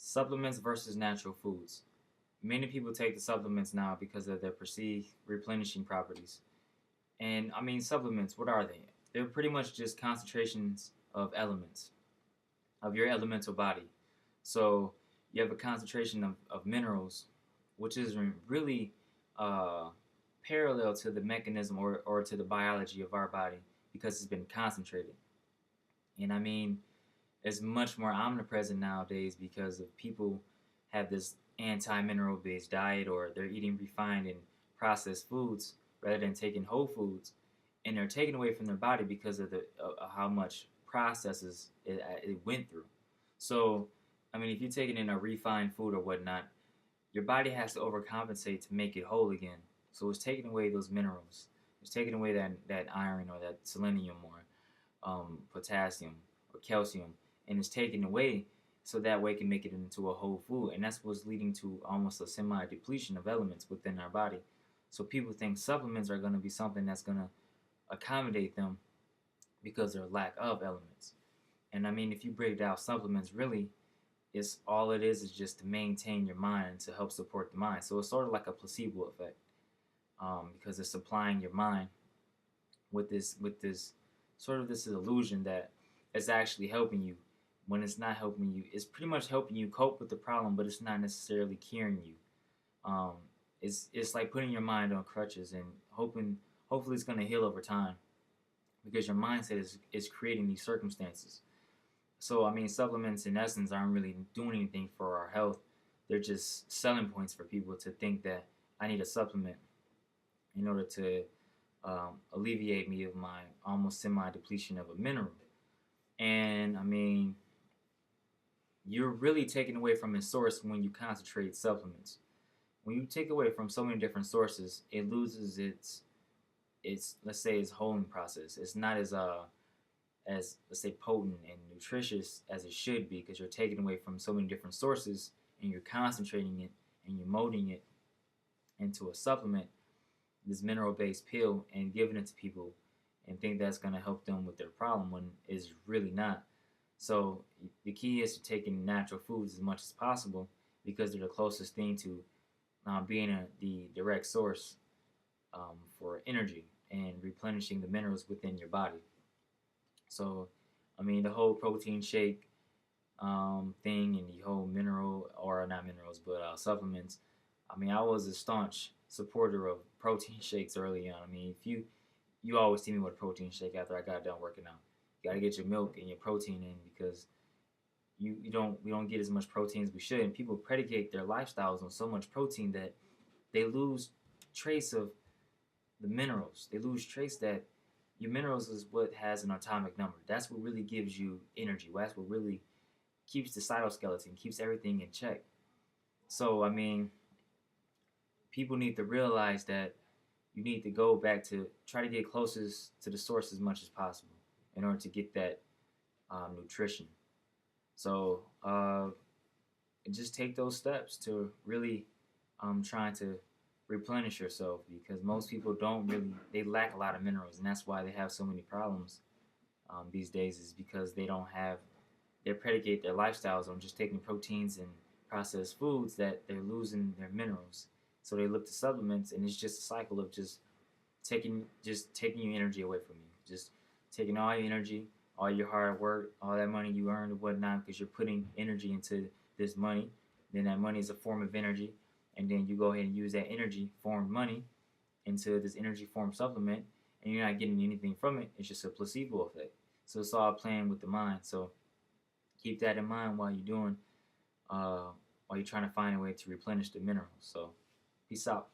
Supplements versus natural foods. Many people take the supplements now because of their perceived replenishing properties. And I mean, supplements, what are they? They're pretty much just concentrations of elements of your elemental body. So you have a concentration of minerals, which is really uh, parallel to the mechanism or to the biology of our body because it's been concentrated. And I mean, it's much more omnipresent nowadays because of people have this anti-mineral based diet or they're eating refined and processed foods rather than taking whole foods, and they're taken away from their body because of the how much processes it went through. So I mean, if you're taking in a refined food or whatnot, your body has to overcompensate to make it whole again. So it's taking away those minerals. It's taking away that iron or that selenium or potassium or calcium, and it's taken away so that way it can make it into a whole food, and that's what's leading to almost a semi-depletion of elements within our body. So people think supplements are going to be something that's going to accommodate them because of their lack of elements. And I mean, if you break down supplements, really, it's all it is just to maintain your mind and to help support the mind. So it's sort of like a placebo effect, because it's supplying your mind with this sort of this illusion that it's actually helping you when it's not helping you. It's pretty much helping you cope with the problem, but it's not necessarily curing you. Um, it's like putting your mind on crutches and hopefully it's going to heal over time because your mindset is creating these circumstances. So I mean, supplements in essence aren't really doing anything for our health. They're just selling points for people to think that I need a supplement in order to alleviate me of my almost semi depletion of a mineral. And I mean, you're really taking away from its source when you concentrate supplements. When you take away from so many different sources, it loses its let's say its holding process. It's not as let's say potent and nutritious as it should be because you're taking away from so many different sources and you're concentrating it and you're molding it into a supplement, this mineral based pill, and giving it to people and think that's going to help them with their problem when it's really not. So the key is to taking natural foods as much as possible because they're the closest thing to being the direct source for energy and replenishing the minerals within your body. So, I mean, the whole protein shake thing and the whole mineral, or not minerals, but supplements. I mean, I was a staunch supporter of protein shakes early on. I mean, if you always see me with a protein shake after I got done working out. You got to get your milk and your protein in because you don't we don't get as much protein as we should, and people predicate their lifestyles on so much protein that they lose trace of the minerals. They lose trace that your minerals is what has an atomic number. That's what really gives you energy. That's what really keeps the cytoskeleton, keeps everything in check. So I mean, people need to realize that you need to go back to try to get closest to the source as much as possible in order to get that nutrition. So just take those steps to really trying to replenish yourself because most people don't really they lack a lot of minerals and that's why they have so many problems these days is because they don't have they predicate their lifestyles on just taking proteins and processed foods that they're losing their minerals. So they look to supplements, and it's just a cycle of just taking your energy away from you, just taking all your energy, all your hard work, all that money you earned and whatnot, because you're putting energy into this money. Then that money is a form of energy, and then you go ahead and use that energy formed money into this energy form supplement, and you're not getting anything from it. It's just a placebo effect. So it's all playing with the mind. So keep that in mind uh, while you're trying to find a way to replenish the minerals. So peace out.